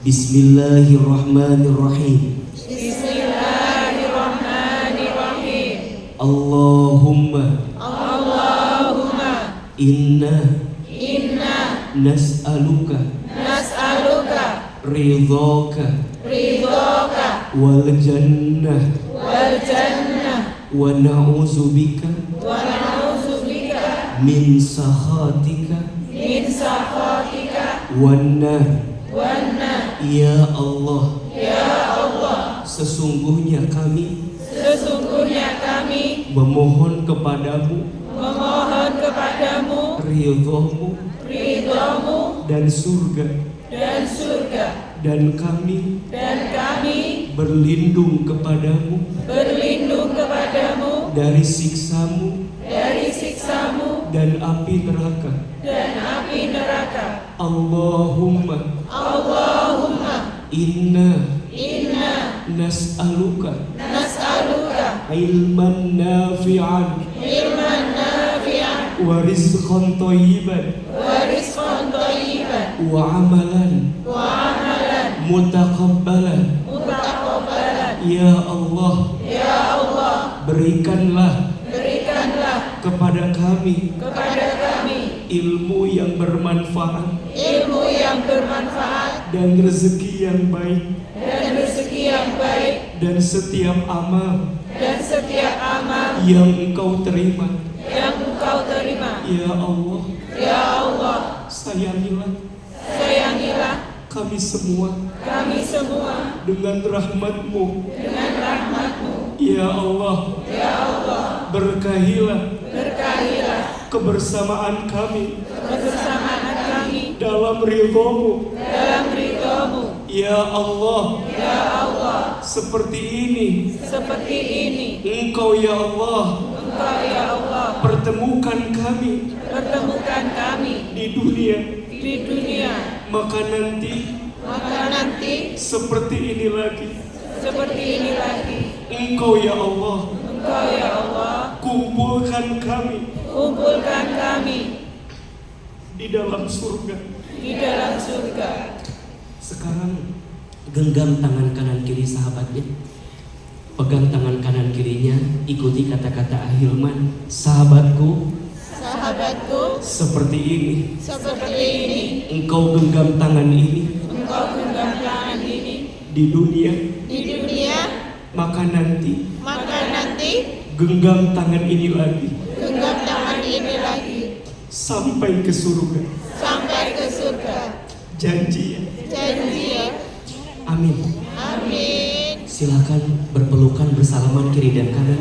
Bismillahirrahmanirrahim. Allahumma inna nas'aluka ridhaka wal jannah wa na'udzubika min sakhatika wan nar. Ya Allah, sesungguhnya kami memohon kepadamu ridhomu dan surga dan kami berlindung kepadamu dari siksamu dan api neraka. Allahumma inna nas'aluka ilman nafi'an wa rizqan thayyiban wa amalan mutaqabbalan. Ya Allah, berikanlah kepada kami ilmu yang bermanfaat dan rezeki yang baik dan setiap amal yang Engkau terima. Ya Allah, sayangilah kami semua dengan rahmat-Mu. Ya Allah, berkahilah kebersamaan kami dalam ridho-Mu. Ya Allah, seperti ini Engkau ya Allah pertemukan kami di dunia. Maka nanti seperti ini lagi Engkau ya Allah kumpulkan kami di dalam surga. Sekarang genggam tangan kanan kiri sahabatnya, pegang tangan kanan kirinya, ikuti kata-kata Ahilman. Sahabatku, seperti ini engkau genggam tangan ini di dunia. Maka nanti genggam tangan ini lagi sampai ke surga. Janji ya? Amin. Silakan berpelukan, bersalaman kiri dan kanan.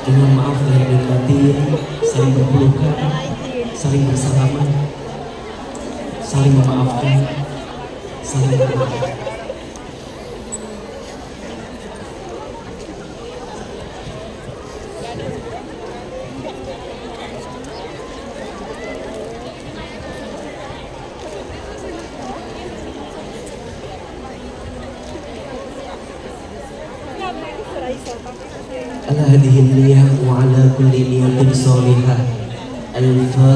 Dengan maaf lahir dan batin, saling berpelukan, saling bersalaman, saling memaafkan, saling berdoa. Ala hadhihi niyah wa ala kulli niyatin sholihah. Al-Fatihah.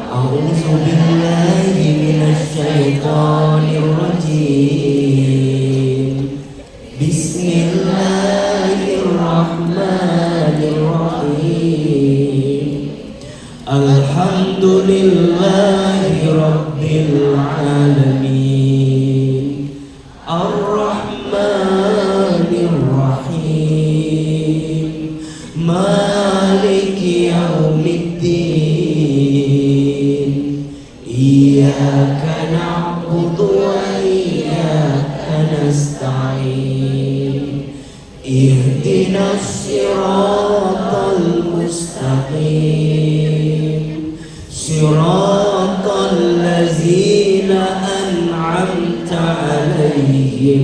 A'udzu billahi minasy syaithanir rajim. Bismillahirrahmanirrahim. Alhamdulillahi rabbil alamin. Ar-Rahmanir-Rahim. Maliki yaumiddin. Iyyaka na'budu wa iyyaka nasta'in. Ihdinas siratal mustaqim. Siratal ladzina an'amta 'alaihim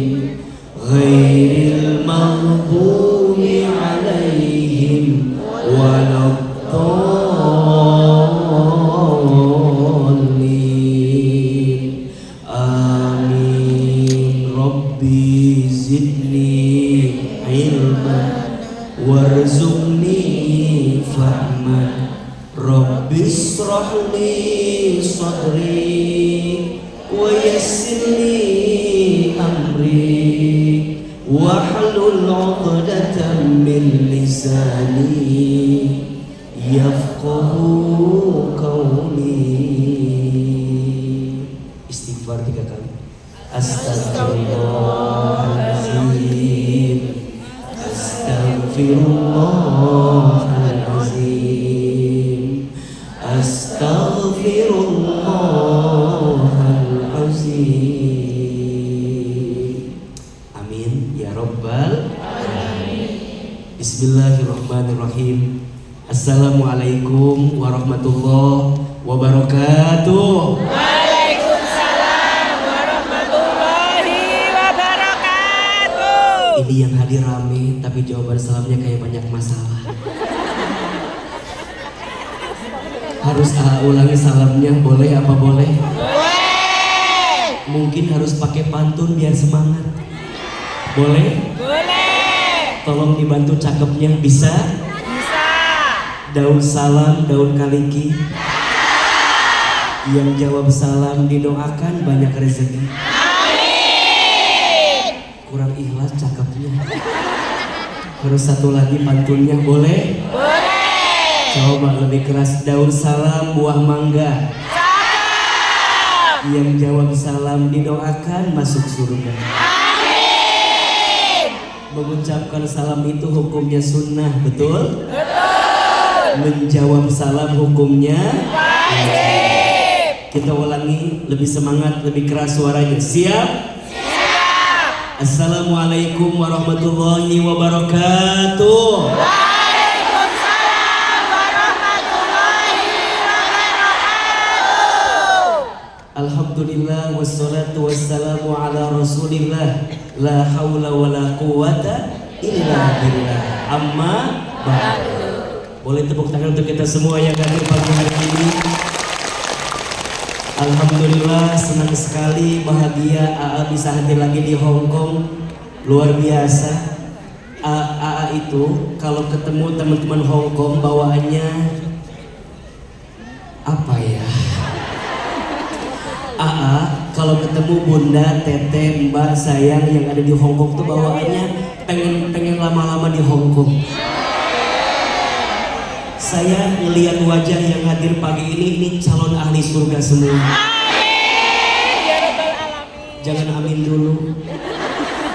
ghairil maghdubi 'alaihim waladdallin. Amin. Rabbi zidni ilman warzuqni fahman. Rabbi ishrah li sadri wa yassir li amri wahlul 'uqdatam min lisani yafqahu qawli. Istighfar 3 kali. Astagfirullahaladzim. Astagfirullahaladzim. Astagfirullahaladzim. Amin ya rabbal alamin. Bismillahirrahmanirrahim. Assalamualaikum warahmatullahi wabarakatuh. Waalaikumsalam Harus ulangi salamnya, boleh apa boleh? Boleh. Mungkin harus pakai pantun biar semangat. Boleh? Boleh. Tolong dibantu cakepnya, bisa? Bisa. Daun salam, daun kaliki. Yang jawab salam didoakan banyak rezeki. Amin. Kurang ikhlas cakepnya. Terus satu lagi pantunnya, boleh? Boleh. Coba lebih keras. Daun salam, buah mangga. Salam. Yang jawab salam didoakan masuk surga. Amin. Mengucapkan salam itu hukumnya sunnah, betul? Betul. Menjawab salam hukumnya Wajib. Kita ulangi, lebih semangat, lebih keras suaranya. Siap? Siap. Assalamualaikum warahmatullahi wabarakatuh. Waalaikumsalam warahmatullahi wabarakatuh. Alhamdulillah wassalatu wassalamu ala rasulillah. La hawla wa la quwata illa billah. Amma ba'du. Boleh tepuk tangan untuk kita semua yang hadir pagi hari ini. Alhamdulillah, senang sekali, bahagia AA bisa hadir lagi di Hong Kong. Luar biasa. AA itu kalau ketemu teman-teman Hong Kong bawaannya apa ya? AA kalau ketemu bunda, tete, mbak, sayang yang ada di Hong Kong tuh bawaannya pengen lama-lama di Hong Kong. Saya melihat wajah yang hadir pagi ini calon ahli surga semua. Amin. Ya Rabbal Alamin. Jangan amin dulu,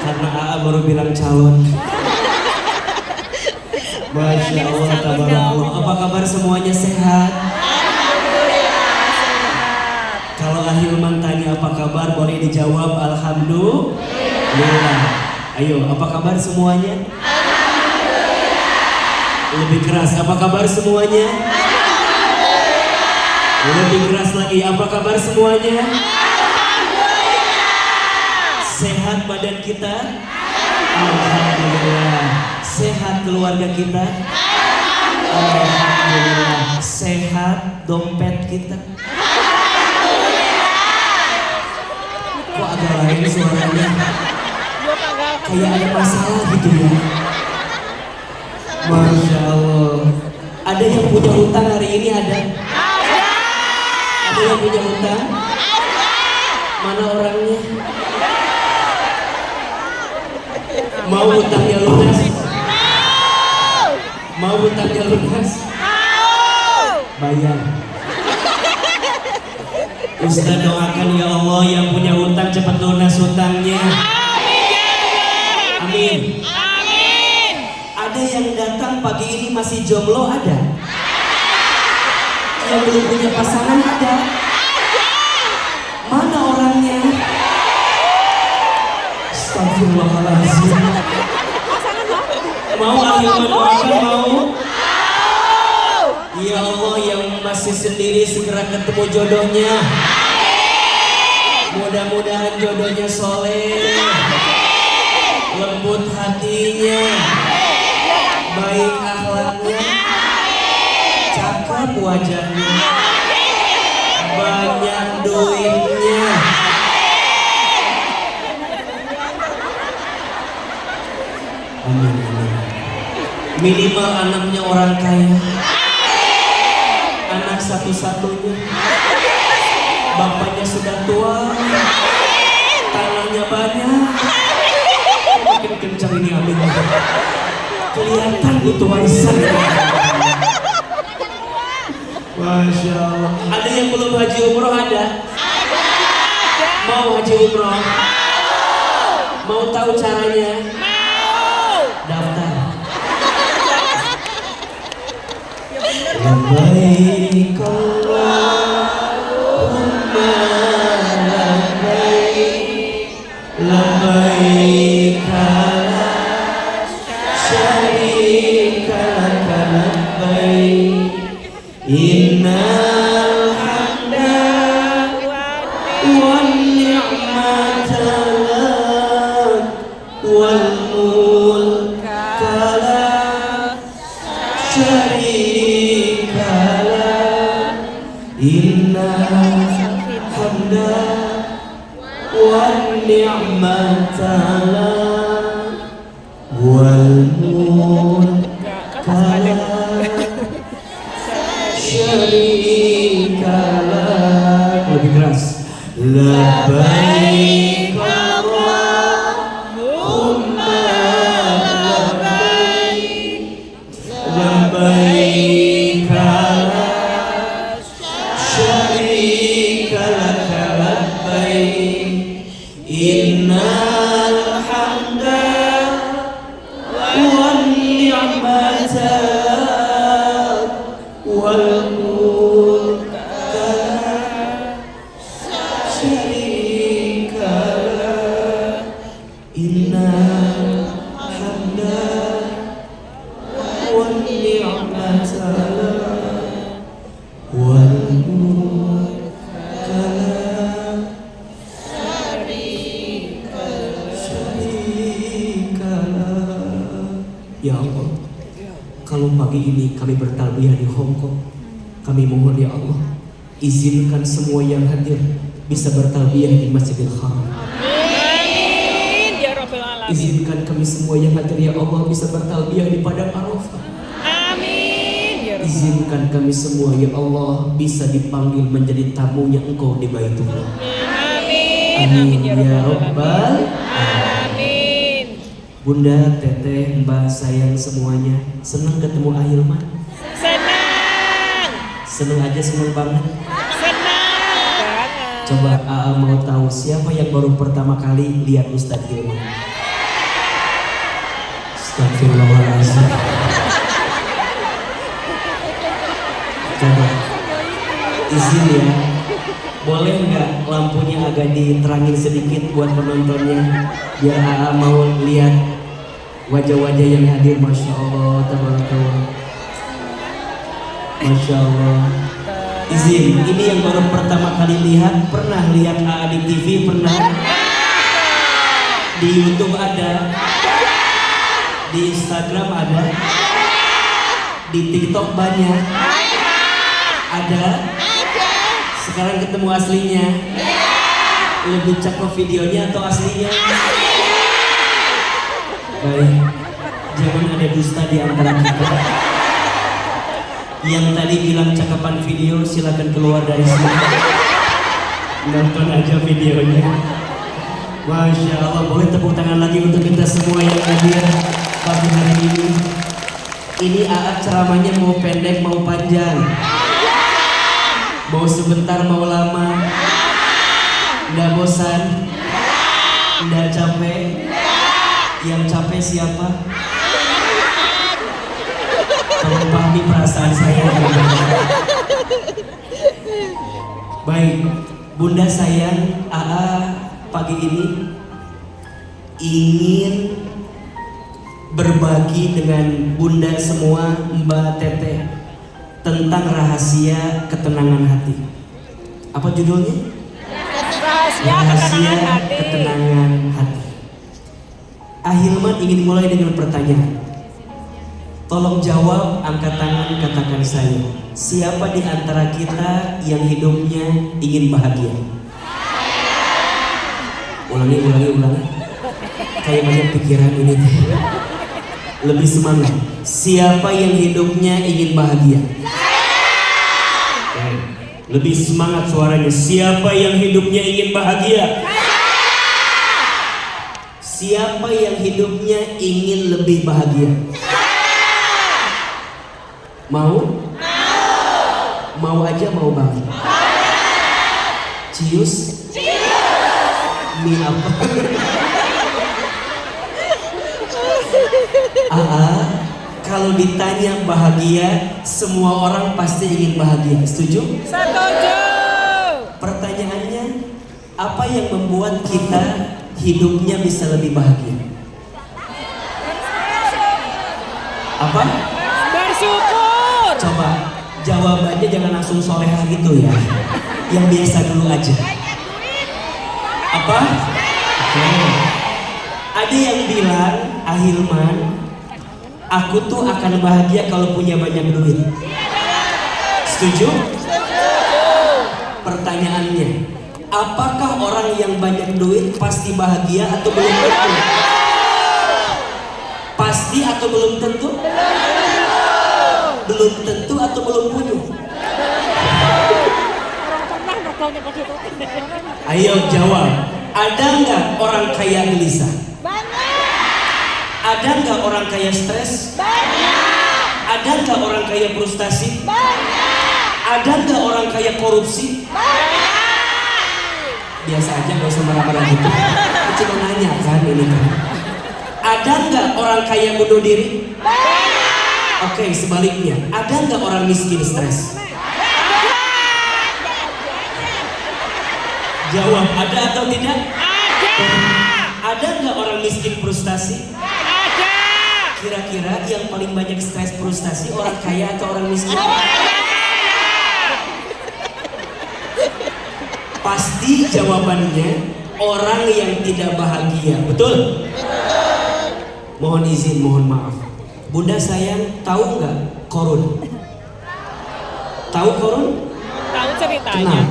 karena AA baru bilang calon. Masya Allah, tabarakallah. Apa kabar semuanya, sehat? Alhamdulillah sehat. Kalau Ahilman tanya apa kabar, boleh dijawab alhamdulillah. Ayo, apa kabar semuanya? Lebih keras, apa kabar semuanya? Alhamdulillah. Lebih keras lagi, apa kabar semuanya? Alhamdulillah. Sehat badan kita? Alhamdulillah. Sehat keluarga kita? Alhamdulillah. Sehat dompet kita? Kok agak lain suaranya? Kayak ada masalah gitu ya. Masya Allah. Ada yang punya hutang hari ini ada? Ada yang punya hutang? Mana orangnya? Mau hutangnya lunas? Mau hutangnya lunas? Bayar. Ustaz doakan ya Allah yang punya hutang cepat lunas hutangnya. Amin. Ada yang datang pagi ini masih jomblo ada? Yang belum punya pasangan ada? Mana orangnya? Astagfirullahaladzim. Mau ahilman doakan mau? Ya Allah yang masih sendiri segera ketemu jodohnya. Mudah-mudahan jodohnya soleh, lembut hatinya, baik akhlaknya, cakep wajahnya, banyak duitnya. Amin, amin. Minimal anaknya orang kaya, anak satu-satunya, bapaknya sudah tua, tanahnya banyak. Makin kencang ini, amin. Kelihatan itu warisan. Masya Allah. Ada yang belum haji umroh ada? Mau haji umroh? Mau tahu caranya? Daftar. Labbaik Allahumma labbaik, labbaik la syarika laka labbaik, innal hamda wan ni'mata lak wal mulka la syarika lak hamda wan ni'mata wal mulka syarika lak. Lebih keras. Labbaik Allahumma labbaik labbaik la syarika lak labbaik innal hamda wan ni'mata wal mulka syarika lak innal hamda wan ni'mata wal mulka syarika lak. Ya Allah, kalau pagi ini kami bertalbiyah di Hong Kong, kami mohon ya Allah, izinkan semua yang hadir bisa bertalbiyah di Masjidil Haram. Amin ya Rabbal Alamin. Izinkan kami semua yang hadir ya Allah bisa bertalbiyah di Padang Arafah. Amin ya Rabbal. Izinkan kami semua ya Allah bisa dipanggil menjadi tamunya Engkau di Baitullah. Amin. Amin Amin ya Rabbal. Amin. Bunda, Teteh, Mbak, sayang semuanya, senang ketemu Ahilman. Senang. Senang aja, senang banget. Senang banget. Coba AA mau tahu siapa yang baru pertama kali lihat Ustadz Hilman? Astagfirullahaladzim. Coba izin ya, boleh nggak lampunya agak diterangin sedikit buat penontonnya, biar AA mau lihat wajah-wajah yang hadir. Masya Allah, tabarakallah. Masya Allah. Izin, ini yang baru pertama kali lihat, pernah lihat AA di TV? Pernah? Di YouTube ada? Di Instagram ada? Di TikTok banyak? Ada? Sekarang ketemu aslinya? Lebih cakep videonya atau aslinya? Baik, jangan ada dusta di antara kita. Yang tadi bilang cakapan video silakan keluar dari sini. Nonton aja videonya. Masya Allah, boleh tepuk tangan lagi untuk kita semua yang hadir pagi hari ini. Ini AA ceramahnya mau pendek mau panjang, mau sebentar mau lama, nggak bosan, nggak capek. Yang capek siapa? Tolong pahami perasaan saya. Baik, Bunda sayang, AA pagi ini ingin berbagi dengan Bunda semua, Mbak Teteh, tentang rahasia ketenangan hati. Apa judulnya? Rahasia hati. Ketenangan hati. Ahilman ingin mulai dengan pertanyaan. Tolong jawab, angkat tangan, katakan saya. Siapa di antara kita yang hidupnya ingin bahagia? Ulangi. Kayak banyak pikiran ini. Lebih semangat. Siapa yang hidupnya ingin bahagia? Lebih semangat suaranya. Siapa yang hidupnya ingin bahagia? Siapa yang hidupnya ingin lebih bahagia? Mau? Mau aja mau banget. Cius? Mie apa? Kalau ditanya bahagia, semua orang pasti ingin bahagia. Setuju? Setuju. Pertanyaannya, apa yang membuat kita hidupnya bisa lebih bahagia? Apa? Bersyukur. Coba jawabannya jangan langsung solehah gitu ya. Yang biasa dulu aja. Apa? Ada yang bilang, Ahilman, aku tuh akan bahagia kalau punya banyak duit. Setuju? Pertanyaannya, apakah orang yang banyak duit pasti bahagia atau belum tentu? Pasti atau belum tentu? Belum tentu atau belum punya? Ayo jawab. Ada nggak orang kaya gelisah? Ada nggak orang kaya stres? Ada nggak orang kaya frustasi? Ada nggak orang kaya korupsi? Biasa aja, nggak usah marah-marah gitu. Aku cuma nanya kan ini kan. Ada nggak orang kaya bunuh diri? Oke, sebaliknya. Ada nggak orang miskin stres? Jawab, ada atau tidak? Ada. Ada nggak orang miskin frustasi? Ada. Kira-kira yang paling banyak stres frustasi orang kaya atau orang miskin? Pasti jawabannya orang yang tidak bahagia, betul? Mohon izin, mohon maaf. Bunda sayang, tahu nggak korun? Tahu korun? Tahu ceritanya? Kenal.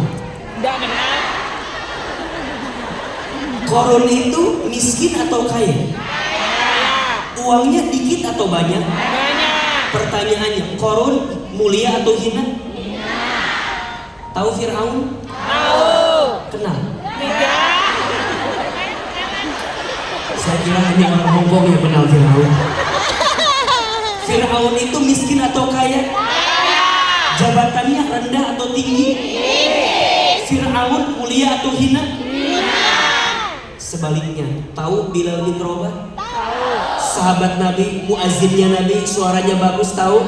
Enggak kenal. Korun itu miskin atau kaya? Uangnya dikit atau banyak? Banyak. Pertanyaannya, korun mulia atau hina? Tahu Fir'aun? Tahu. Kenal? Tidak. Saya kira hanya orang Hongkong yang kenal Fir'aun. Fir'aun itu miskin atau kaya? Jabatannya rendah atau tinggi? Fir'aun mulia atau hina? Sebaliknya, tahu Bilal bin Rabah? Sahabat Nabi, muazzinnya Nabi, suaranya bagus, tahu?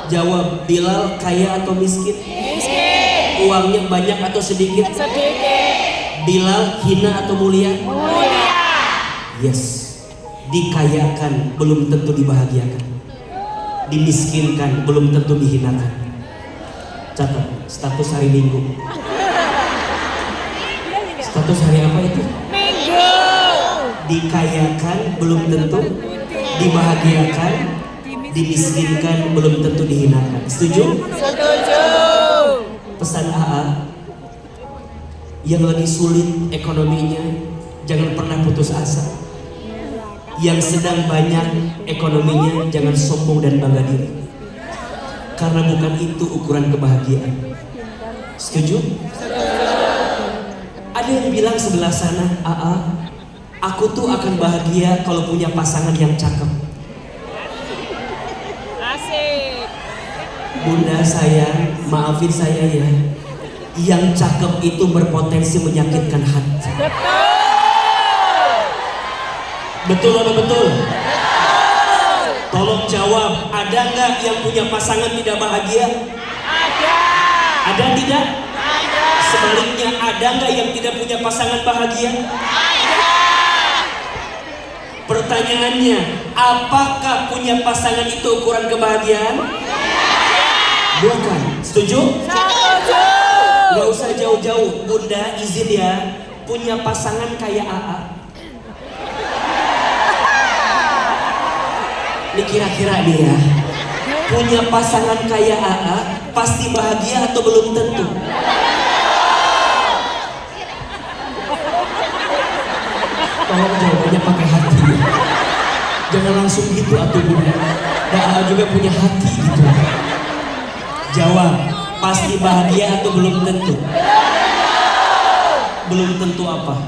Jawab, Bilal kaya atau miskin? Miskin. Uangnya banyak atau sedikit? Sedikit. Bilal hina atau mulia? Mulia. Yes. Dikayakan belum tentu dibahagiakan. Dimiskinkan belum tentu dihinakan. Catat status hari Minggu. Status hari apa itu? Minggu. Dikayakan belum tentu dibahagiakan, dimiskinkan belum tentu dihinakan. Setuju? Setuju. Pesan AA yang lagi sulit ekonominya, jangan pernah putus asa. Yang sedang banyak ekonominya, jangan sombong dan bangga diri. Karena bukan itu ukuran kebahagiaan. Setuju? Ada yang bilang sebelah sana, AA, aku tuh akan bahagia kalau punya pasangan yang cakep. Asik. Bunda sayang, maafin saya ya. Yang cakep itu berpotensi menyakitkan hati. Betul. Betul atau betul? Tolong jawab, ada nggak yang punya pasangan tidak bahagia? Ada. Ada tidak? Ada. Sebaliknya, ada nggak yang tidak punya pasangan bahagia? Ada. Pertanyaannya, apakah punya pasangan itu ukuran kebahagiaan? Bukan. Setuju? Setuju. Gak usah jauh-jauh. Bunda izin ya, punya pasangan kayak AA. Ini kira-kira nih ya, punya pasangan kayak AA pasti bahagia atau belum tentu? Tolong jawabannya pakai hati. Jangan langsung gitu atuh Bunda. AA juga punya hati gitu. Jawab, pasti bahagia atau belum tentu? Belum tentu apa?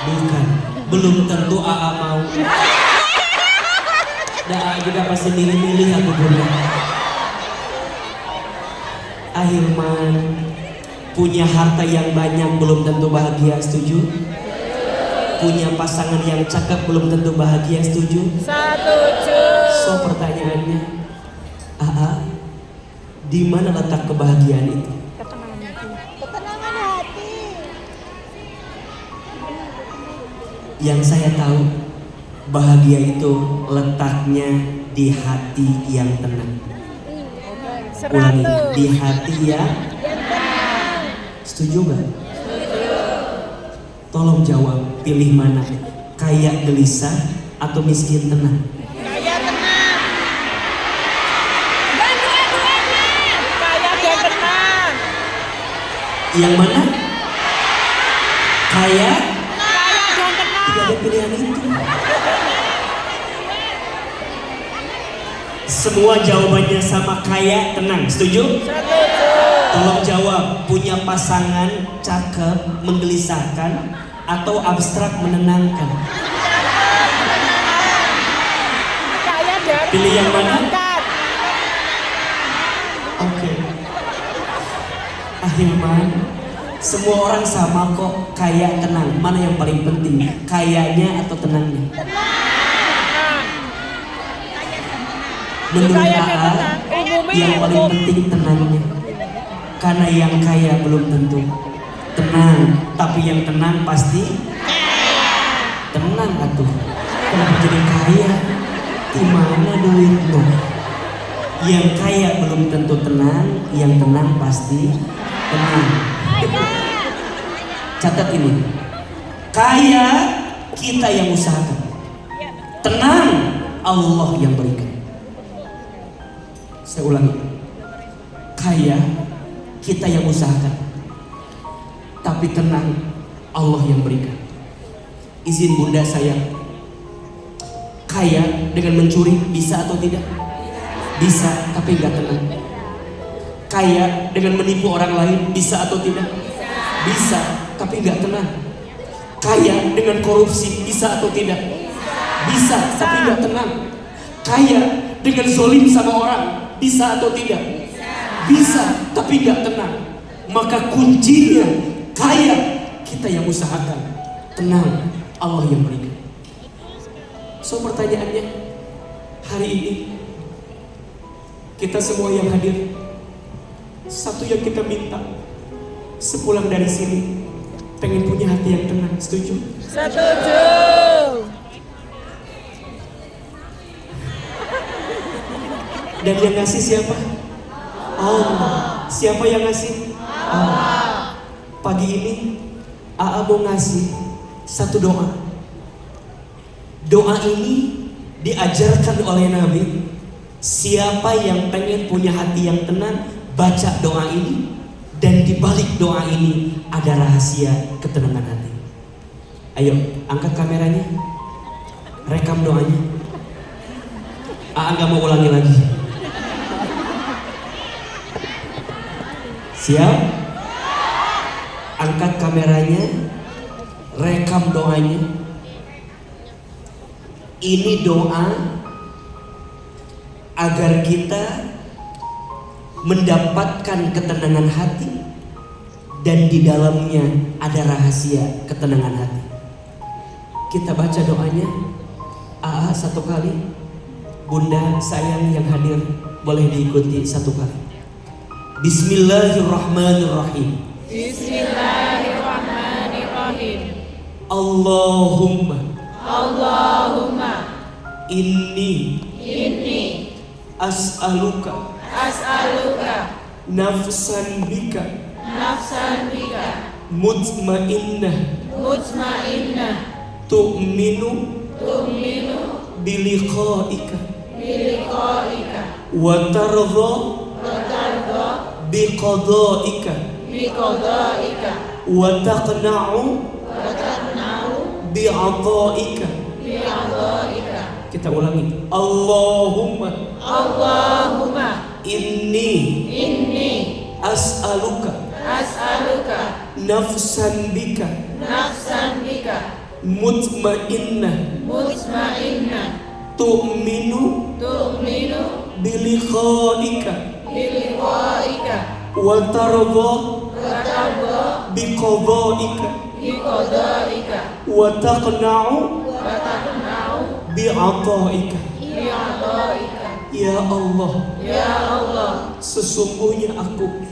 Bukan, belum tentu AA mau. AA juga pasti milih-milih aku Bunda. Ahilman, punya harta yang banyak belum tentu bahagia, setuju? Punya pasangan yang cakep belum tentu bahagia, setuju? Setuju. So pertanyaannya, AA, di mana letak kebahagiaan itu? Ketenangan hati. Yang saya tahu, bahagia itu letaknya di hati yang tenang. Ulangi, di hati yang setuju nggak? Tolong jawab, pilih mana? Kaya gelisah atau miskin tenang? Kaya tenang. Dan dua-duanya. Kaya dan tenang. Yang mana? Kaya? Kaya dan tenang. Tidak ada pilihan itu. Semua jawabannya sama, kaya, tenang. Setuju? Setuju. Tolong jawab, punya pasangan cakep, menggelisahkan, atau abstrak menenangkan? Kaya dan Pilih yang mana? menyenangkan. Oke. Ahilman, semua orang sama kok, kaya, tenang. Mana yang paling penting? Kayanya atau tenangnya? Menurut Kaya dan AA, tenang. yang paling penting tenangnya. Karena yang kaya belum tentu tenang, tapi yang tenang pasti tenang atuh. Kenapa jadi kaya? Dimana duitnya? Yang kaya belum tentu tenang, yang tenang pasti tenang. Catat ini. Kaya kita yang usahakan. Tenang Allah yang berikan. Saya ulangi. Kaya kita yang usahakan, tapi tenang Allah yang berikan. Izin bunda saya, kaya dengan mencuri bisa atau tidak? Bisa, tapi nggak tenang. Kaya dengan menipu orang lain bisa atau tidak? Bisa, tapi nggak tenang. Kaya dengan korupsi bisa atau tidak? Bisa, tapi nggak tenang. Kaya dengan zolim sama orang bisa atau tidak? Bisa, tapi nggak tenang. Maka kuncinya kaya kita yang usahakan, tenang Allah yang berikan. So pertanyaannya hari ini, kita semua yang hadir, satu yang kita minta sepulang dari sini, pengen punya hati yang tenang. Setuju? Setuju. Dan yang ngasih siapa? Allah. Siapa yang ngasih? Allah. Pagi ini AA mau ngasih satu doa. Doa ini diajarkan oleh Nabi. Siapa yang pengen punya hati yang tenang, baca doa ini. Dan di balik doa ini ada rahasia ketenangan hati. Ayo, angkat kameranya. Rekam doanya. AA gak mau ulangi lagi. Siap? Angkat kameranya, rekam doanya. Ini doa agar kita mendapatkan ketenangan hati, dan di dalamnya ada rahasia ketenangan hati. Kita baca doanya. AA satu kali, bunda sayang yang hadir boleh diikuti satu kali. Bismillahirrahmanirrahim. Bismillahirrahmanirrahim. Allahumma inni as'aluka nafsan bika mutmainnah tu'minu biliqa'ika wa tardha biqada'ika wa taqna'u bi'ata'ika. Kita ulangi. Allahumma inni as'aluka nafsan bika mutmainnah tu'minu biliqa'ika wa tardha biqada'ika wa taqna'u bi'ata'ika. Ya Allah, sesungguhnya aku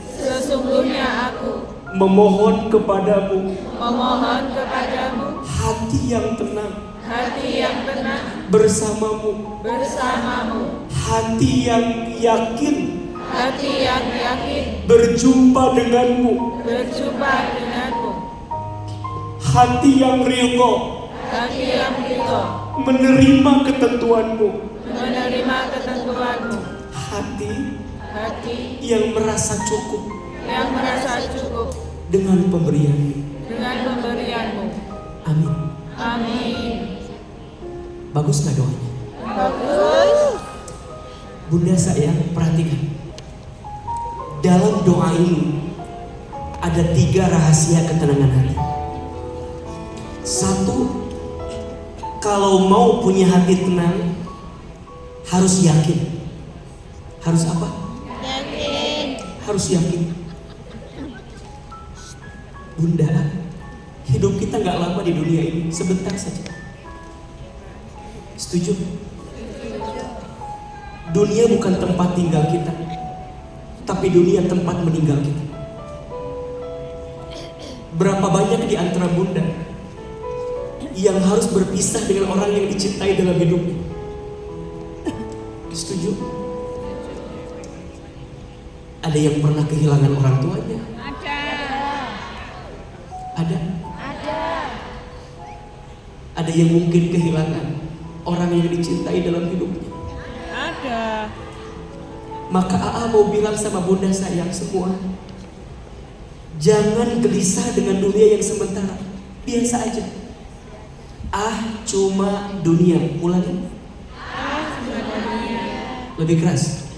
memohon kepadamu hati yang tenang bersamamu, hati yang yakin berjumpa denganmu, hati yang ridho menerima ketentuanmu, hati yang merasa cukup dengan pemberian-Mu. dengan pemberian-Mu. Amin. Amin. Bagus nggak doanya? Bagus. Bunda sayang, perhatikan. Dalam doa ini ada 3 rahasia ketenangan hati. 1, kalau mau punya hati tenang harus yakin. Harus apa? Yakin. Harus yakin. Bunda, hidup kita nggak lama di dunia ini, sebentar saja. Setuju? Dunia bukan tempat tinggal kita, tapi dunia tempat meninggal kita. Berapa banyak di antara Bunda yang harus berpisah dengan orang yang dicintai dalam hidupnya? Setuju? Ada yang pernah kehilangan orang tuanya? Ada. Ada. Ada. Ada yang mungkin kehilangan orang yang dicintai dalam hidupnya. Ada. Maka AA mau bilang sama Bunda sayang semua, jangan gelisah dengan dunia yang sementara. Biasa aja. Cuma dunia. Ulangi. Lebih keras.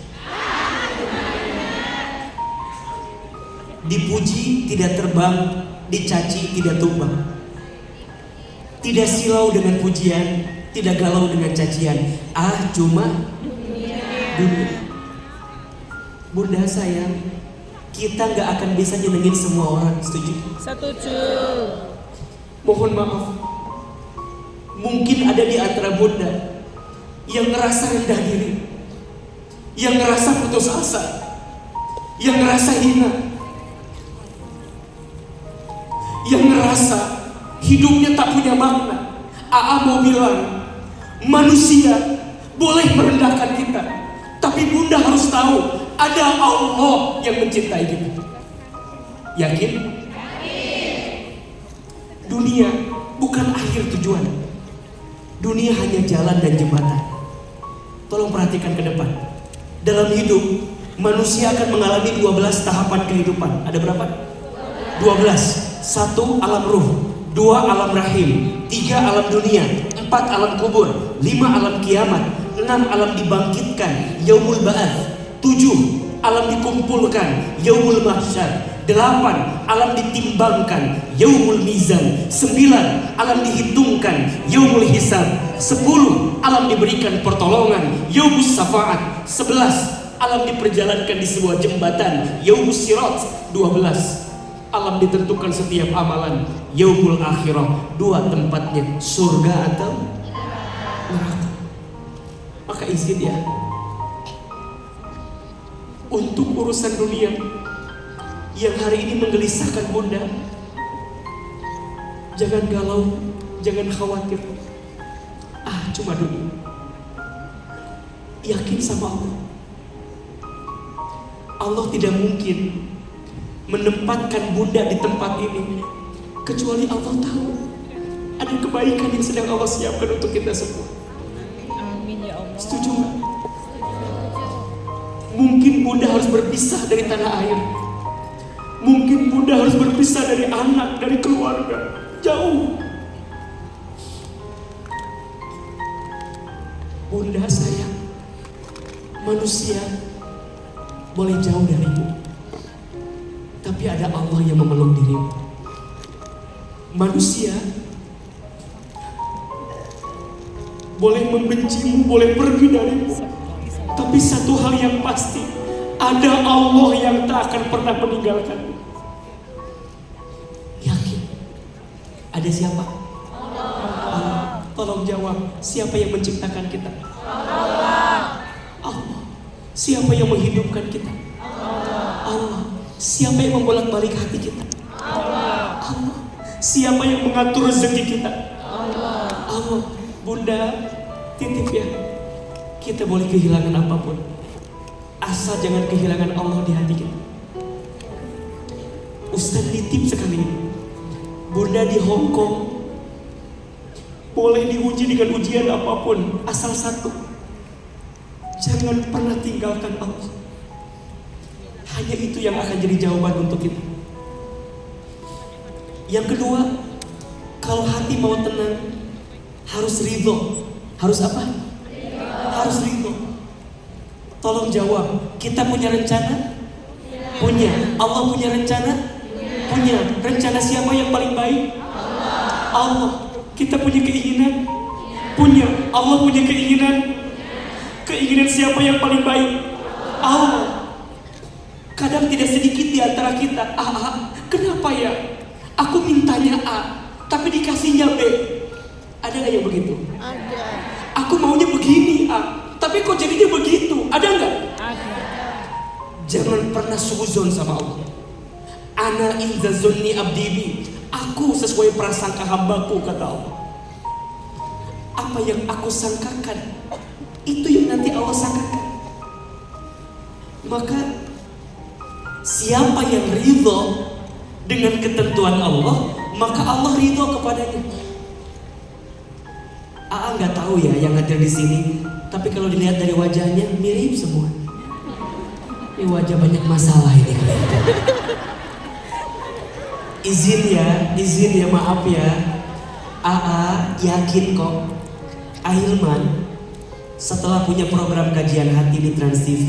Dipuji tidak terbang, dicaci tidak tumbang. Tidak silau dengan pujian, tidak galau dengan cacian. Cuma dunia. Bunda sayang, kita nggak akan bisa nyenengin semua orang. Setuju? Setuju. Mohon maaf, mungkin ada di antara Bunda yang ngerasa rendah diri, yang ngerasa putus asa, yang ngerasa hina, yang ngerasa hidupnya tak punya makna. AA mau bilang, manusia boleh merendahkan kita, tapi Bunda harus tahu ada Allah yang mencintai kita. Yakin? Dunia bukan akhir tujuan. Dunia hanya jalan dan jembatan. Tolong perhatikan ke depan. Dalam hidup, manusia akan mengalami 12 tahapan kehidupan. Ada berapa? 12. 1 alam ruh, 2 alam rahim, 3 alam dunia, 4 alam kubur, 5 alam kiamat, 6 alam dibangkitkan, yaumul ba'ats, 7 alam dikumpulkan, yaumul mahsyar, 8 alam ditimbangkan, yaumul mizan, 9 alam dihitungkan, yaumul hisab, 10 alam diberikan pertolongan, yaumus syafaat, 11 alam diperjalankan di sebuah jembatan, yaumus sirat, 12 alam ditentukan setiap amalan, yaumul akhirah, 2 tempatnya, surga atau neraka. Maka izin ya, untuk urusan dunia yang hari ini menggelisahkan Bunda, jangan galau, jangan khawatir. Cuma dunia. Yakin sama Allah. Allah tidak mungkin menempatkan Bunda di tempat ini kecuali Allah tahu ada kebaikan yang sedang Allah siapkan untuk kita semua. Amin ya Allah. Setuju nggak? Mungkin Bunda harus berpisah dari tanah air. Mungkin Bunda harus berpisah dari anak, dari keluarga, jauh. Bunda sayang, manusia boleh jauh darimu, tapi ada Allah yang memeluk dirimu. Manusia boleh membencimu, boleh pergi darimu, tapi satu hal yang pasti, ada Allah yang tak akan pernah meninggalkanmu. Yakin? Ada siapa? Allah. Tolong jawab, siapa yang menciptakan kita? Allah. Allah. Siapa yang menghidupkan kita? Allah. Siapa yang membolak-balik hati kita? Allah. Siapa yang mengatur rezeki kita? Allah. Bunda, titip ya, kita boleh kehilangan apapun, asal jangan kehilangan Allah di hati kita. Ustaz nitip sekali, Bunda di Hong Kong boleh diuji dengan ujian apapun, asal satu, jangan pernah tinggalkan Allah. Hanya itu yang akan jadi jawaban untuk kita. Yang kedua, kalau hati mau tenang harus ridho. Harus apa? Harus ridho. Tolong jawab, kita punya rencana? Punya. Allah punya rencana? Punya. Rencana siapa yang paling baik? Allah. Kita punya keinginan? Punya. Allah punya keinginan? Keinginan siapa yang paling baik? Allah. Kadang tidak sedikit di antara kita, kenapa ya? Aku mintanya A, tapi dikasihnya B. Ada nggak yang begitu? Ada. Aku maunya begini A, tapi kok jadinya begitu? Ada nggak? Ada. Jangan pernah suzon sama Allah. Ana inza zonni abdi bi. Aku sesuai prasangka hambaku, kata Allah. Apa yang aku sangkakan, itu yang nanti Allah sangkakan. Maka siapa yang ridho dengan ketentuan Allah, maka Allah ridho kepadanya. Nggak tahu ya yang hadir di sini, tapi kalau dilihat dari wajahnya mirip semua. Ini wajah banyak masalah ini kelihatan. Izin ya, maaf ya. Yakin kok, Ahilman setelah punya program kajian hati di Trans TV,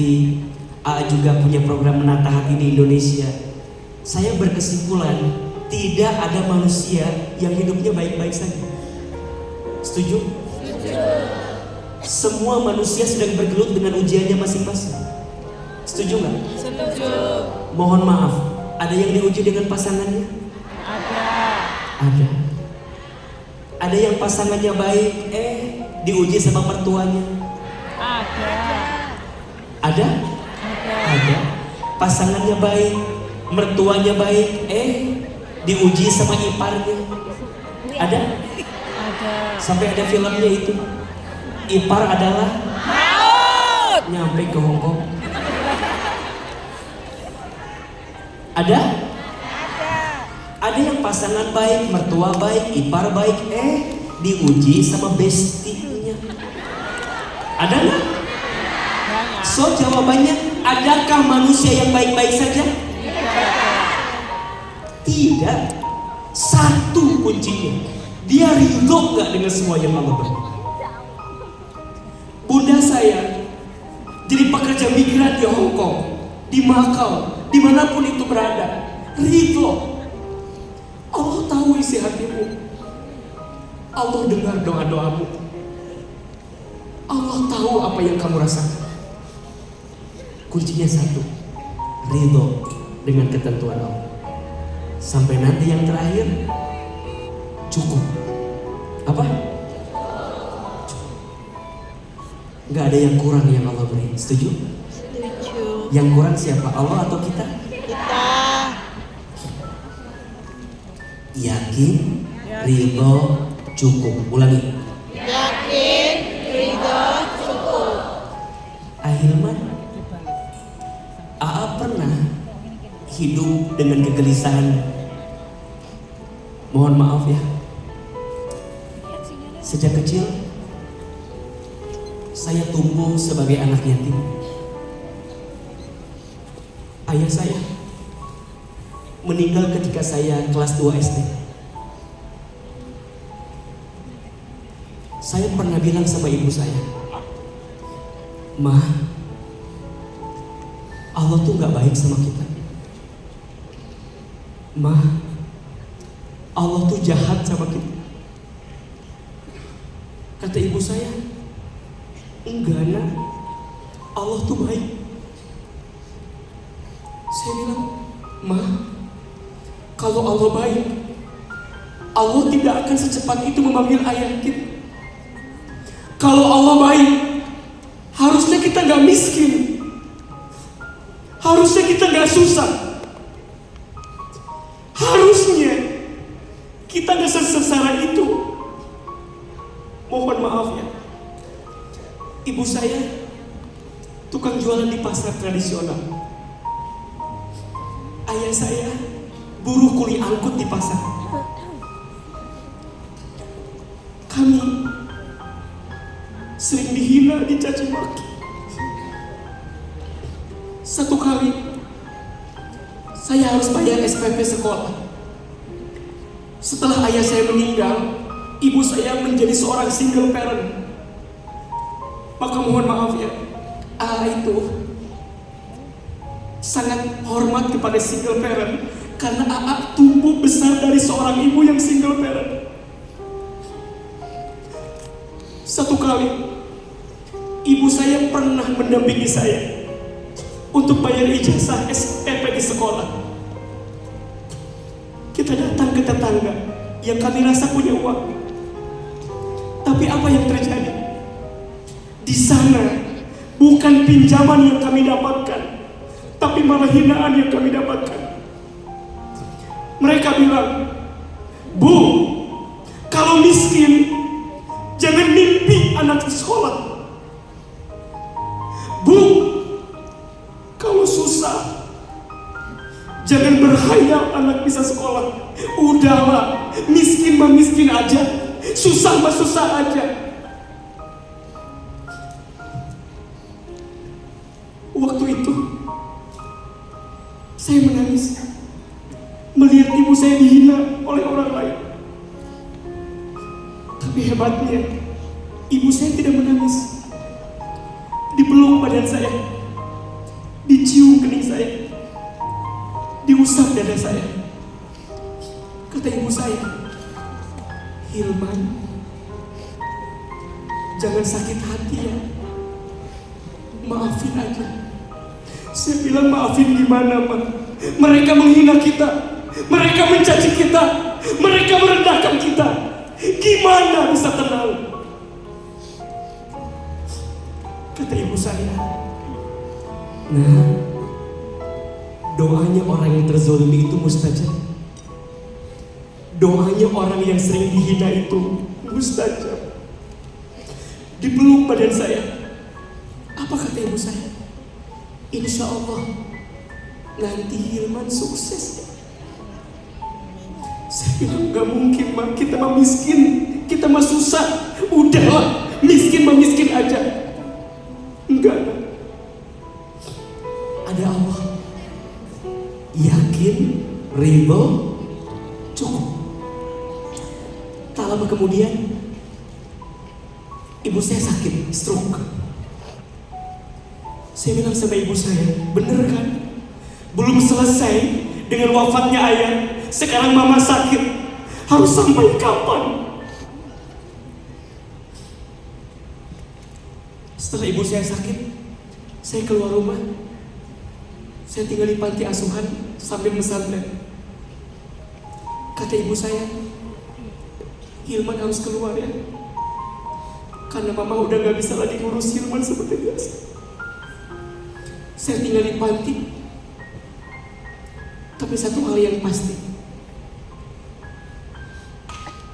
juga punya program menata hati di Indonesia. Saya berkesimpulan tidak ada manusia yang hidupnya baik-baik saja. Setuju? Setuju. Semua manusia sedang bergelut dengan ujiannya masing-masing. Setuju nggak? Setuju. Mohon maaf, ada yang diuji dengan pasangannya? Ada. Ada yang pasangannya baik, diuji sama mertuanya? Ada? Ada. Pasangannya baik, mertuanya baik, diuji sama iparnya? Ada? Ada. Sampai ada filmnya itu. Ipar adalah Maut. nyampe ke Hongkong. Ada? Ada yang pasangan baik, mertua baik, ipar baik, diuji sama bestinya. Ada nggak? So jawabannya, adakah manusia yang baik-baik saja? Tidak. Satu kuncinya, dia ridho nggak dengan semua yang Allah beri. Bunda saya jadi pekerja migran di Hongkong, di Macau, dimanapun itu berada, ridho. Allah tahu isi hatimu. Allah dengar doa-doamu. Allah tahu apa yang kamu rasakan. Kuncinya satu, ridho dengan ketentuan Allah. Sampai nanti yang terakhir, cukup. Apa? Cukup. Gak ada yang kurang yang Allah beri. Setuju? Setuju. Yang kurang siapa? Allah atau kita? Kita. Yakin, ridho, cukup. Ulangi. Yakin, ridho, cukup. Ahilman, pernah hidup dengan kegelisahan? Mohon maaf ya. Sejak kecil saya tumbuh sebagai anak yatim. Ayah saya meninggal ketika saya kelas 2 SD. Saya pernah bilang sama ibu saya, "Ma, Allah tuh gak baik sama kita. Ma, Allah tuh jahat sama kita." Kata ibu saya, "Enggak nak, Allah tuh baik." Saya bilang, "Ma, kalau Allah baik, Allah tidak akan secepat itu memanggil ayah kita. Kalau Allah baik, harusnya kita gak miskin. Harusnya kita gak susah. Harusnya kita gak sengsara itu." Mohon maaf ya, ibu saya tukang jualan di pasar tradisional. Ayah saya buruh kuli angkut di pasar. Kami sering dihina, dicaci maki. Satu kali saya harus bayar SPP sekolah. Setelah ayah saya meninggal, ibu saya menjadi seorang single parent. Maka mohon maaf ya, itu sangat hormat kepada single parent, karena tumbuh besar dari seorang ibu yang single parent. Satu kali ibu saya pernah mendampingi saya untuk bayar ijazah SPP di sekolah. Kita datang ke tetangga yang kami rasa punya uang. Tapi apa yang terjadi? Di sana bukan pinjaman yang kami dapatkan, tapi malah hinaan yang kami dapatkan. Mereka bilang, "Bu, kalau miskin jangan mimpi anak di sekolah. Bu, kalau susah jangan berhayal anak bisa sekolah. Udahlah, miskin mah miskin aja, susah mah susah aja." Waktu itu saya menangis melihat ibu saya dihina oleh orang lain. Tapi hebatnya, ibu saya tidak menangis. Dipeluk badan saya, dicium kening saya, diusap dada saya. Kata ibu saya, "Hilman, jangan sakit hati ya, maafin aja." Saya bilang, "Maafin gimana, Ma? Mereka menghina kita, mereka mencaci kita, mereka merendahkan kita. Gimana bisa tenang?" Kata ibu saya, "Nah, doanya orang yang terzolimi itu mustajab. Doanya orang yang sering dihina itu mustajab." Dipeluk badan saya. Apa kata ibu saya? "Insya Allah nanti Hilman sukses." Saya bilang, "Gak mungkin, Ma. Kita mah miskin, kita mah susah. Udahlah, miskin mah miskin aja." Enggak. Ada Allah. Yakin, ridho, cukup. Tak lama kemudian, ibu saya sakit, stroke. Saya bilang sama ibu saya, "Bener kan? Belum selesai dengan wafatnya ayah, sekarang mama sakit. Harus sampai kapan?" Setelah ibu saya sakit, saya keluar rumah. Saya tinggal di panti asuhan sambil pesantren. Kata ibu saya, "Hilman harus keluar ya, karena mama udah gak bisa lagi ngurus Hilman seperti biasa." Saya tinggal di panti. Tapi satu hal yang pasti,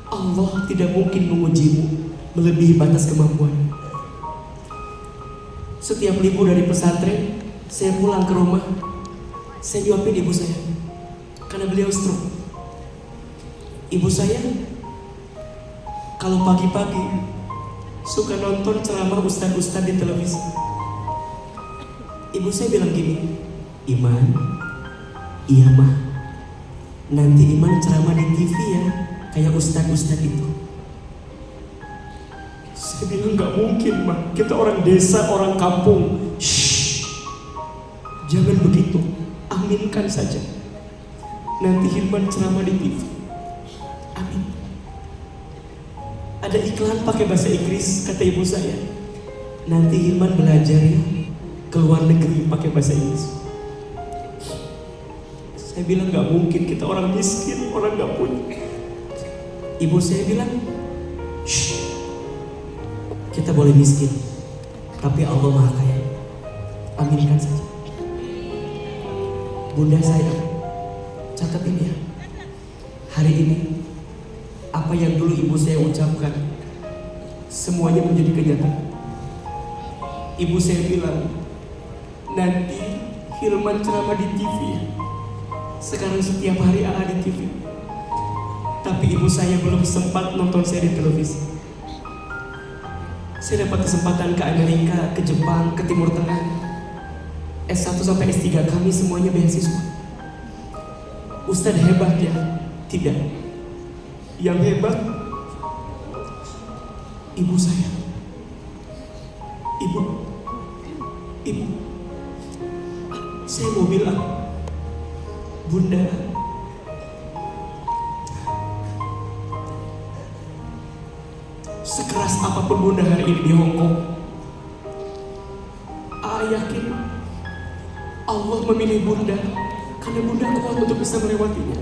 Allah tidak mungkin mengujimu melebihi batas kemampuan. Setiap libur dari pesantren, saya pulang ke rumah, saya nyuapin ibu saya, karena beliau stroke. Ibu saya kalau pagi-pagi suka nonton ceramah ustadz-ustadz di televisi. Ibu saya bilang gini, "Iman, iya mah, nanti Iman ceramah di TV ya, kayak ustadz-ustadz itu." Saya bilang, "Gak mungkin, mah. Kita orang desa, orang kampung. Shh, jangan begitu. Aminkan saja. Nanti Hilman ceramah di TV. Amin." Ada iklan pakai bahasa Inggris, kata ibu saya. "Nanti Hilman belajar ya, ke luar negeri pakai bahasa Inggris." Saya bilang, "Gak mungkin, kita orang miskin, orang gak punya." Ibu saya bilang, "Shh, kita boleh miskin, tapi Allah Maha Kaya. Aminkan saja." Bunda saya, catat ini ya. Hari ini, apa yang dulu ibu saya ucapkan, semuanya menjadi kenyataan. Ibu saya bilang, "Nanti Hilman ceramah di TV ya. Sekarang setiap hari ada di TV." Tapi ibu saya belum sempat nonton saya di televisi. Saya dapat kesempatan ke Amerika, ke Jepang, ke Timur Tengah. S1 sampai S3 kami semuanya beasiswa. Ustadz hebat ya? Tidak. Yang hebat ibu saya. Ibu, saya mau bilang, Bunda, sekeras apapun Bunda hari ini di Hong Kong, yakin Allah memilih Bunda karena Bunda kuat untuk bisa melewatinya.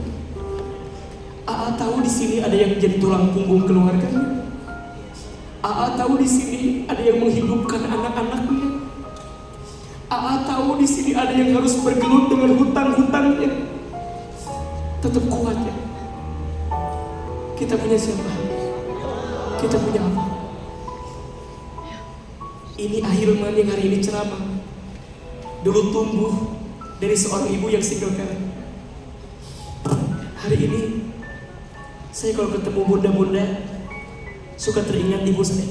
Tahu di sini ada yang jadi tulang punggung keluarganya. Tahu di sini ada yang menghidupkan anak-anaknya. Tahu di sini ada yang harus bergelut dengan hutang-hutangnya. Tetap kuat ya. Kita punya siapa? Kita punya apa? Ini Ahilman yang hari ini ceramah. Dulu tumbuh dari seorang ibu yang single parent. Hari ini saya kalau ketemu bunda-bunda suka teringat ibu saya.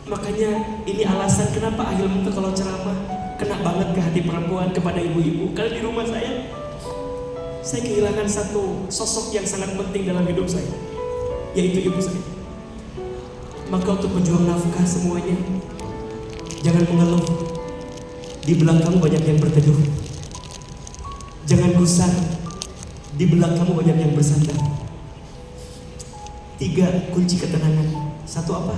Makanya ini alasan kenapa Ahilman tuh kalau ceramah kena banget ke hati perempuan, kepada ibu-ibu. Karena di rumah saya kehilangan satu sosok yang sangat penting dalam hidup saya, yaitu ibu saya. Maka untuk berjuang nafkah semuanya, jangan mengeluh. Di belakang banyak yang berteduh. Jangan gusar. Di belakang banyak yang bersandar. 3 kunci ketenangan. 1 apa?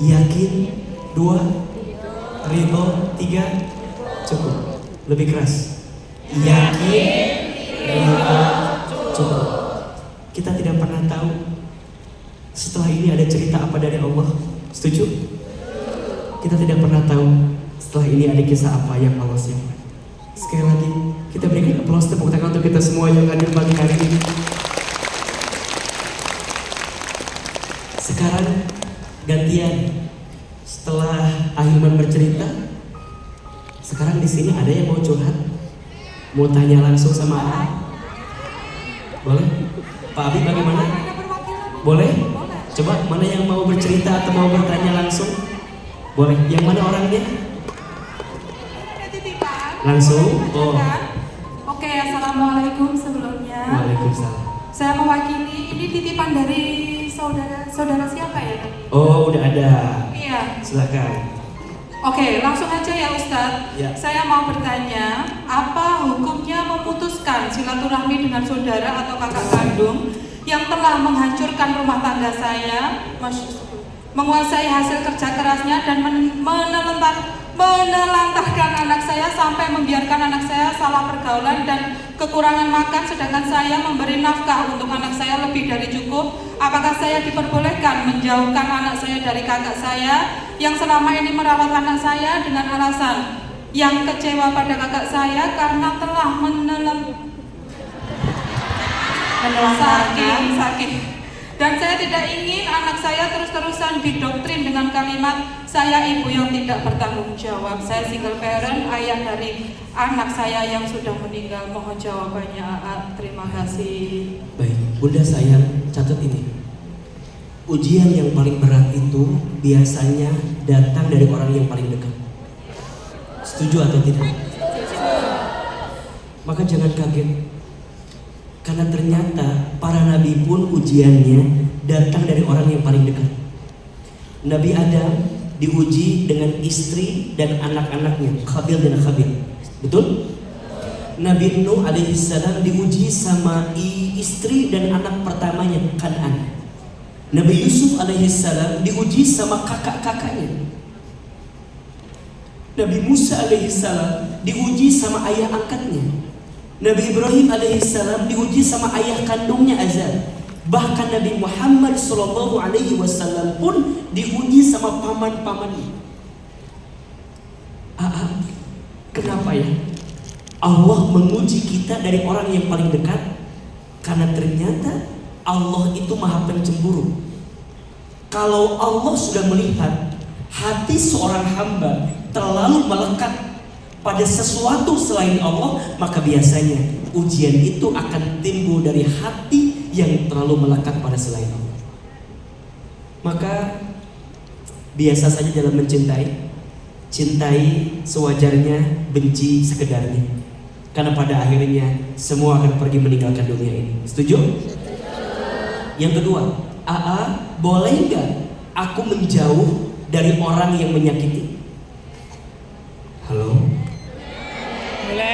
Yakin. 2 ridho. 3 cukup. Lebih keras. Yakin, ridho, cukup. Kita tidak pernah tahu setelah ini ada cerita apa dari Allah. Setuju? Kita tidak pernah tahu setelah ini ada kisah apa yang Allah siapkan. Sekali lagi kita berikan aplaus, tepuk tangan untuk kita semua yang hadir pagi hari ini. Sekarang gantian, setelah Ahilman bercerita, sekarang di sini ada yang mau curhat, mau tanya langsung sama Abi. Boleh? Pak Abi bagaimana? Boleh? Coba mana yang mau bercerita atau mau bertanya langsung? Boleh. Yang mana orangnya? Langsung? Oh. Oke, assalamualaikum sebelumnya. Waalaikumsalam. Saya mewakili, ini titipan dari saudara siapa ya? Oh, udah ada. Iya. Silakan. Oke, langsung aja ya Ustadz. Ya. Saya mau bertanya, apa hukumnya memutuskan silaturahmi dengan saudara atau kakak kandung yang telah menghancurkan rumah tangga saya, menguasai hasil kerja kerasnya dan menelantarkan anak saya sampai membiarkan anak saya salah pergaulan dan kekurangan makan, sedangkan saya memberi nafkah untuk anak saya lebih dari cukup. Apakah saya diperbolehkan menjauhkan anak saya dari kakak saya yang selama ini merawat anak saya dengan alasan yang kecewa pada kakak saya karena telah sakit. Dan saya tidak ingin anak saya terus-terusan didoktrin dengan kalimat saya ibu yang tidak bertanggung jawab. Saya single parent, ayah dari anak saya yang sudah meninggal. Mohon jawabannya. Terima kasih. Baik, Bunda sayang, catat ini. Ujian yang paling berat itu biasanya datang dari orang yang paling dekat. Setuju atau tidak? Maka jangan kaget. Karena ternyata para nabi pun ujiannya datang dari orang yang paling dekat. Nabi Adam diuji dengan istri dan anak-anaknya, Khabil dan Khabil. Betul? Nabi Nuh alaihissalam diuji sama istri dan anak pertamanya, Kan'an. Nabi Yusuf alaihissalam diuji sama kakak-kakaknya. Nabi Musa alaihissalam diuji sama ayah angkatnya. Nabi Ibrahim alaihissalam diuji sama ayah kandungnya Azar. Bahkan Nabi Muhammad sallallahu alaihi wasallam pun diuji sama paman-pamannya. Kenapa ya? Allah menguji kita dari orang yang paling dekat. Karena ternyata Allah itu maha pencemburu. Kalau Allah sudah melihat hati seorang hamba terlalu melekat pada sesuatu selain Allah, maka biasanya ujian itu akan timbul dari hati yang terlalu melekat pada selain Allah. Maka biasa saja dalam mencintai, cintai sewajarnya, benci sekedarnya. Karena pada akhirnya semua akan pergi meninggalkan dunia ini. Setuju? Yang kedua, boleh nggak aku menjauh dari orang yang menyakiti? Halo?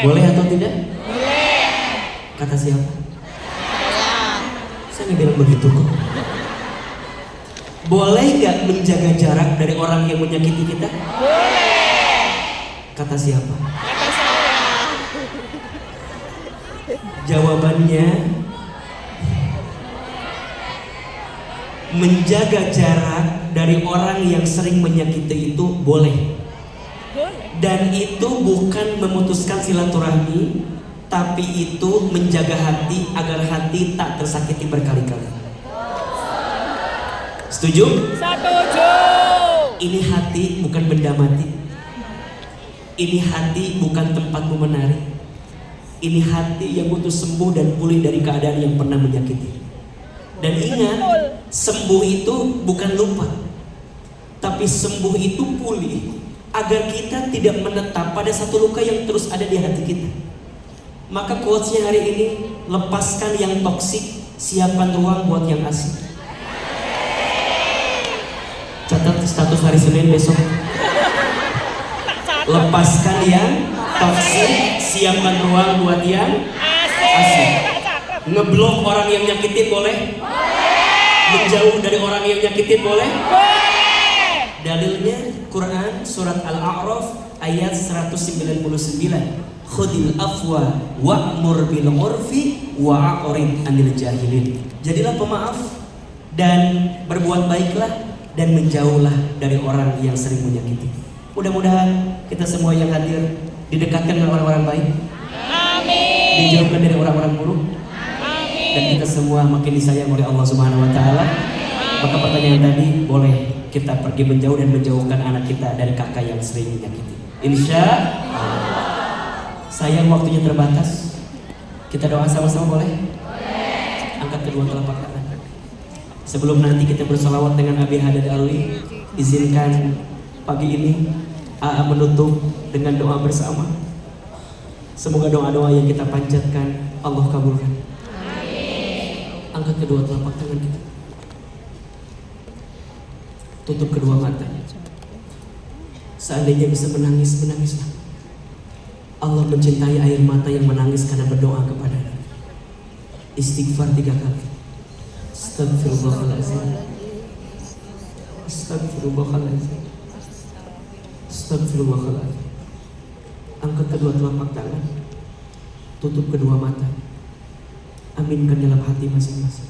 Boleh atau tidak? Boleh. Kata siapa? Saya nggak bilang begitu kok. Boleh nggak menjaga jarak dari orang yang menyakiti kita? Boleh. Kata siapa? Kata saya. Jawabannya, menjaga jarak dari orang yang sering menyakiti itu boleh. Dan itu bukan memutuskan silaturahmi, tapi itu menjaga hati agar hati tak tersakiti berkali-kali. Setuju? Setuju. Ini hati bukan benda mati. Ini hati bukan tempatmu menari. Ini hati yang butuh sembuh dan pulih dari keadaan yang pernah menyakiti. Dan ingat, sembuh itu bukan lupa, tapi sembuh itu pulih agar kita tidak menetap pada satu luka yang terus ada di hati kita. Maka quotesnya hari ini, lepaskan yang toksik, siapkan ruang buat yang asik. Catat status hari Senin besok. Lepaskan yang toksik, siapkan ruang buat yang asik. Ngeblok orang yang nyakitin boleh? Menjauh dari orang yang nyakitin boleh? Dalilnya Quran surat Al-A'raf ayat 199. Khudil afwa wa'mur bil urfi wa'arid 'anil jahilin. Jadilah pemaaf dan berbuat baiklah dan menjauhlah dari orang yang sering menyakiti. Mudah-mudahan kita semua yang hadir didekatkan dengan orang-orang baik. Amin. Dijauhkan dari orang-orang buruk. Amin. Dan kita semua makin disayang oleh Allah Subhanahu wa taala. Maka pertanyaan tadi, boleh kita pergi menjauh dan menjauhkan anak kita dari kakak yang sering menyakiti. Insya Allah. Sayang waktunya terbatas. Kita doa sama-sama boleh? Boleh. Angkat kedua telapak tangan. Sebelum nanti kita bersalawat dengan Abi Haddad Alwi, izinkan pagi ini AA menutup dengan doa bersama. Semoga doa-doa yang kita panjatkan Allah kabulkan. Amin. Angkat kedua telapak tangan kita. Tutup kedua mata. Seandainya bisa menangis, menangislah. Allah mencintai air mata yang menangis karena berdoa kepada-Nya. Istighfar 3 kali. Astagfirullahaladzim. Astagfirullahaladzim. Astagfirullahaladzim. Angkat kedua telapak tangan. Tutup kedua mata. Aminkan dalam hati masing-masing.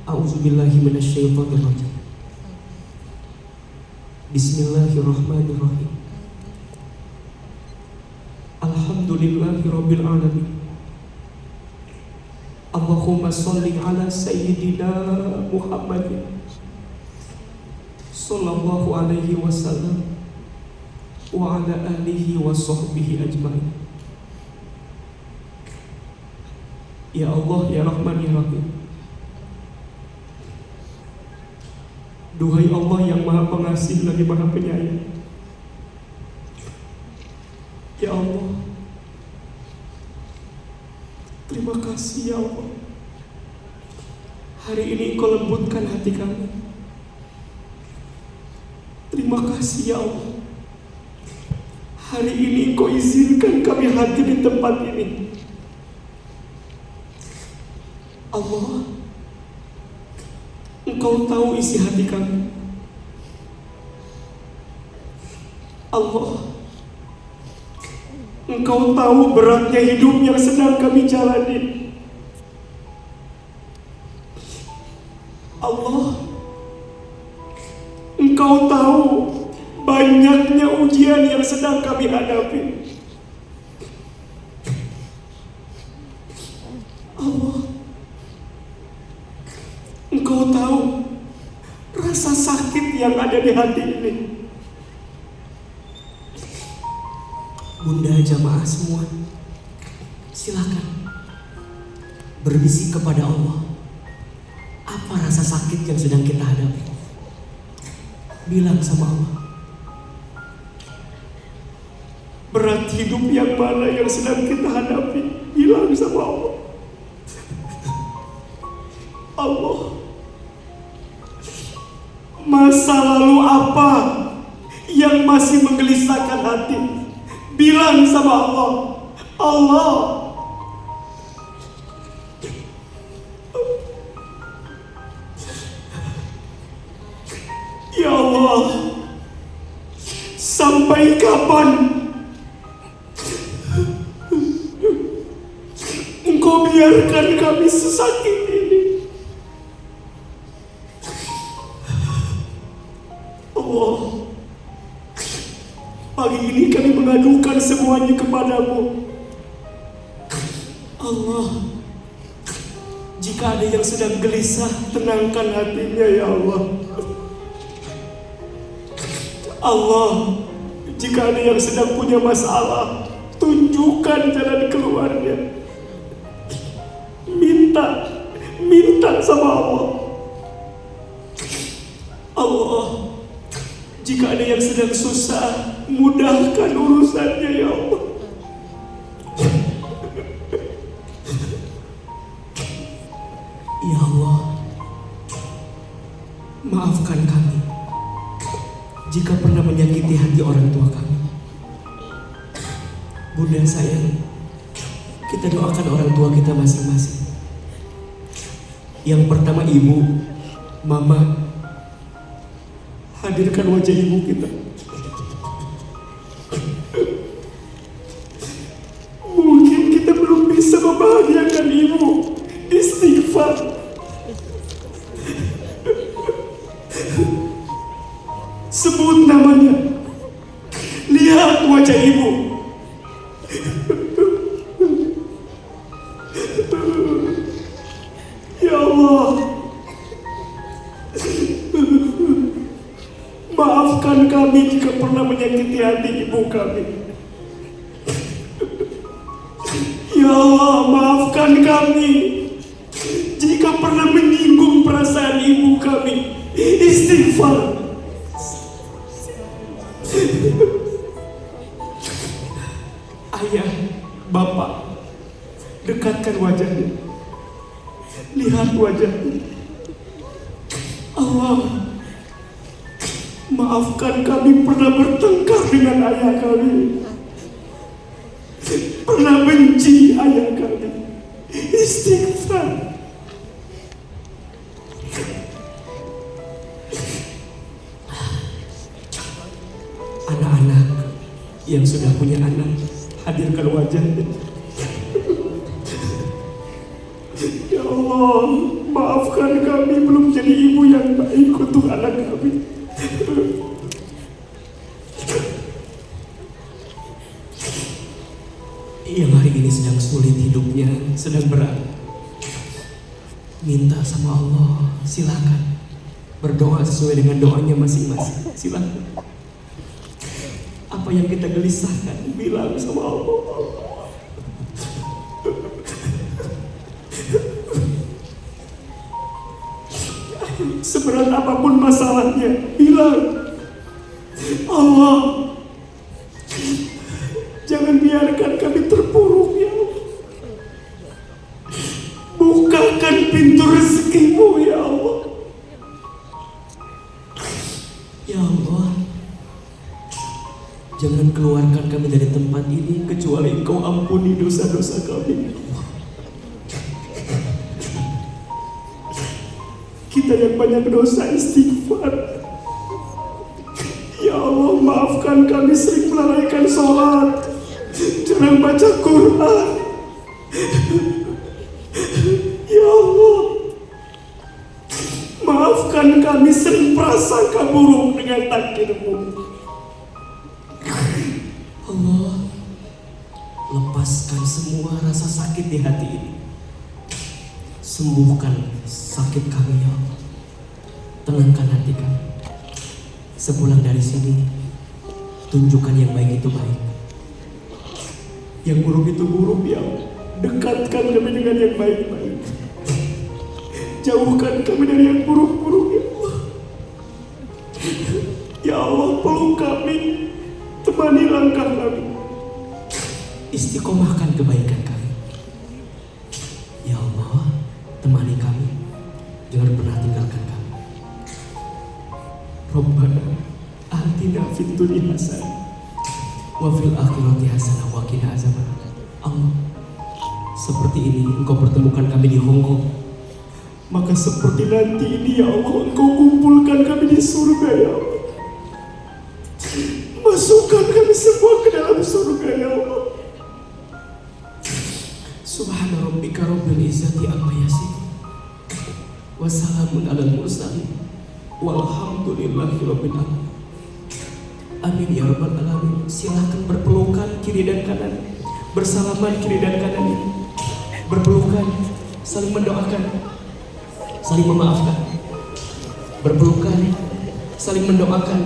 A'udzubillahi minasyaitonirrajim. Bismillahirrahmanirrahim. Alhamdulillahi rabbil alamin. Allahumma sholli ala sayyidina Muhammadin sallallahu alaihi wasallam wa ala alihi wa sahbihi ajmain. Ya Allah, ya Rahman, ya Rahim. Duhai Allah yang Maha Pengasih lagi Maha Penyayang. Ya Allah, terima kasih ya Allah. Hari ini Engkau lembutkan hati kami. Terima kasih ya Allah. Hari ini Engkau izinkan kami hadir di tempat ini. Allah, Engkau tahu isi hati kami. Allah, Engkau tahu beratnya hidup yang sedang kami jalani. Allah, Engkau tahu banyaknya ujian yang sedang kami hadapi. Allah, Engkau tahu rasa sakit yang ada di hati ini. Bunda jamaah semua, silakan berbisik kepada Allah. Apa rasa sakit yang sedang kita hadapi? Bilang sama Allah. Berat hidup yang mana yang sedang kita hadapi? Bilang sama Allah. Masa lalu apa yang masih menggelisahkan hati? Bilang sama Allah, Allah, ya Allah, sampai kapan Engkau biarkan kami sesakit ini? Allah, pagi ini kami mengadukan semuanya kepadamu. Allah, jika ada yang sedang gelisah, tenangkan hatinya ya Allah. Allah, jika ada yang sedang punya masalah, tunjukkan jalan keluarnya. Minta sama Allah. Allah, jika ada yang sedang susah, mudahkan urusannya ya Allah. Ya Allah, maafkan kami jika pernah menyakiti hati orang tua kami. Bunda sayang, kita doakan orang tua kita masing-masing. Yang pertama ibu, mama, hadirkan wajah ibu kita. Mungkin kita belum bisa membahagiakan ibu. Istighfar. Sebut namanya. Lihat wajah ibu. Ya Allah, maafkan kami jika pernah menyakiti hati ibu kami. Ya Allah, maafkan kami jika pernah menyinggung perasaan ibu kami. Istighfar. Ayah, bapak, dekatkan wajahnya. Lihat wajahnya. Allah, maafkan kami pernah bertengkar dengan ayah kami, pernah benci ayah kami. Istighfar. Anak-anak yang sudah punya anak, hadirkan wajahnya. Ya Allah, maafkan kami belum jadi ibu yang baik untuk anak kami. Yang hari ini sedang sulit hidupnya, sedang berat, minta sama Allah, silakan berdoa sesuai dengan doanya masing-masing. Silakan. Apa yang kita gelisahkan, bilang sama Allah. Seberat apapun masalahnya, bilang, Allah, jangan biarkan kami terpuruk ya Allah. Bukakan pintu rezeki-Mu ya Allah. Ya Allah, jangan keluarkan kami dari tempat ini kecuali Engkau ampuni dosa-dosa kami. Kita yang banyak dosa, istighfar. Ya Allah, maafkan kami sering melalaikan sholat, jarang baca Quran. Ya Allah, maafkan kami sering prasangka buruk dengan takdir-Mu. Allah, lepaskan semua rasa sakit di hati ini. Sembuhkan sakit kami ya Allah. Tenangkan hati kami. Sepulang dari sini, tunjukkan yang baik itu baik, yang buruk itu buruk ya Allah. Dekatkan kami dengan yang baik-baik. Jauhkan kami dari yang buruk-buruk ya Allah. Ya Allah, peluk kami, temani langkah kami, istiqomahkan kebaikan kami. Ya Allah, temani kami, jangan pernah tinggalkan kami. Rabbana atina fid dunya hasanah wa fil akhirati hasanah wa qina azabannar. Allah, seperti ini Engkau pertemukan kami di Hong Kong, maka seperti nanti ini ya Allah Engkau kumpulkan kami di surga ya Allah. Masukkan kami semua ke dalam surga ya Allah. Subhana rabbika rabbil izzati amma yasifun wa salamun alal mursalin walhamdulillahi rabbil alamin. Amin ya rabbal alamin. Silahkan berpelukan kiri dan kanan, bersalaman kiri dan kanan ini, berpelukan, saling mendoakan, saling memaafkan, berpelukan, saling mendoakan,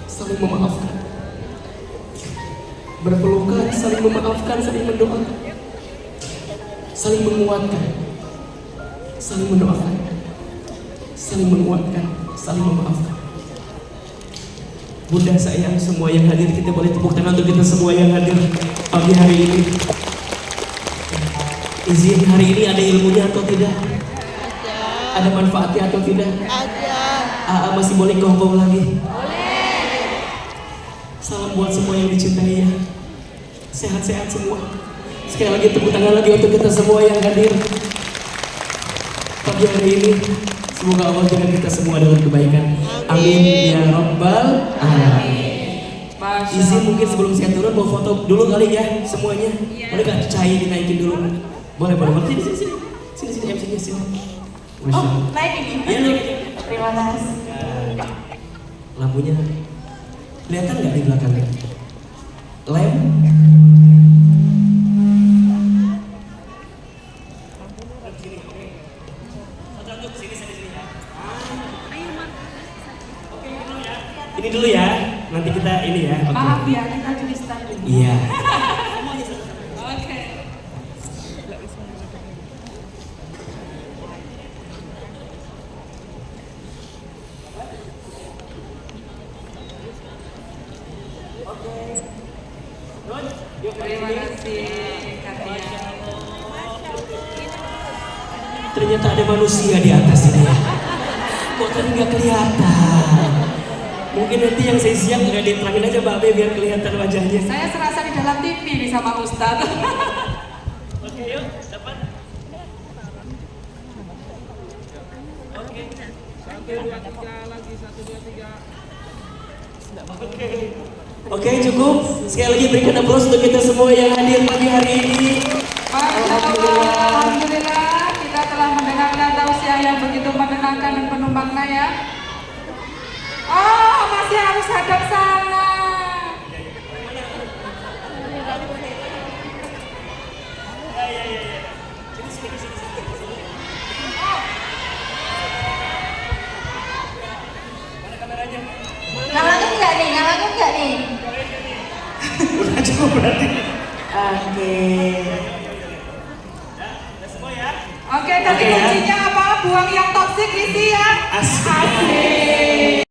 saling memaafkan, berpelukan, saling memaafkan, saling mendoakan, saling menguatkan, saling mendoakan, saling menguatkan, saling memaafkan. Bunda sayang semua yang hadir, kita boleh tepuk tangan untuk kita semua yang hadir pagi hari ini. Izin hari ini ada ilmunya atau tidak? Ada manfaatnya atau tidak? Ada. Masih boleh ke Hong Kong lagi? Boleh. Salam buat semua yang dicintai ya. Sehat-sehat semua. Sekali lagi tepuk tangan lagi untuk kita semua yang hadir pagi hari ini. Semoga Allah jaga kita semua dengan kebaikan. Amin ya rabbal alamin. Izin mungkin sebelum saya turun mau foto dulu kali ya semuanya. Boleh gak cahaya dinaikin dulu? Boleh. Sini MC-nya sini. Masya Allah. Naik ini. Iya naik. Terima kasih. Lampunya kelihatan nggak di belakangnya? Lem? Ini dulu ya, nanti kita ini ya. Okay. Maaf ya, kita tuliskan dulu. Iya. Oke. Terima kasih, Katia. Ternyata ada manusia di atas ini ya. Kok tadi nggak kelihatan? Mungkin nanti yang saya siang nggak diterangin aja Mbak Be biar kelihatan wajahnya. Saya serasa di dalam TV nih sama Ustadz. Oke yuk, dapat. Oke. 1, 2, 3 lagi 1, 2, 3. Oke cukup. Sekali lagi berikan aplaus untuk kita semua yang hadir pagi hari ini. Alhamdulillah, kita telah mendengarkan tausiah yang begitu menenangkan dan penuh makna ya. Oh, masih harus hadap sana. Ngalangin nggak nih? Udah cukup berarti. Oke. Oke, tapi Oke, ya. kuncinya apa? Buang yang toksik isi ya. Asik. Asik.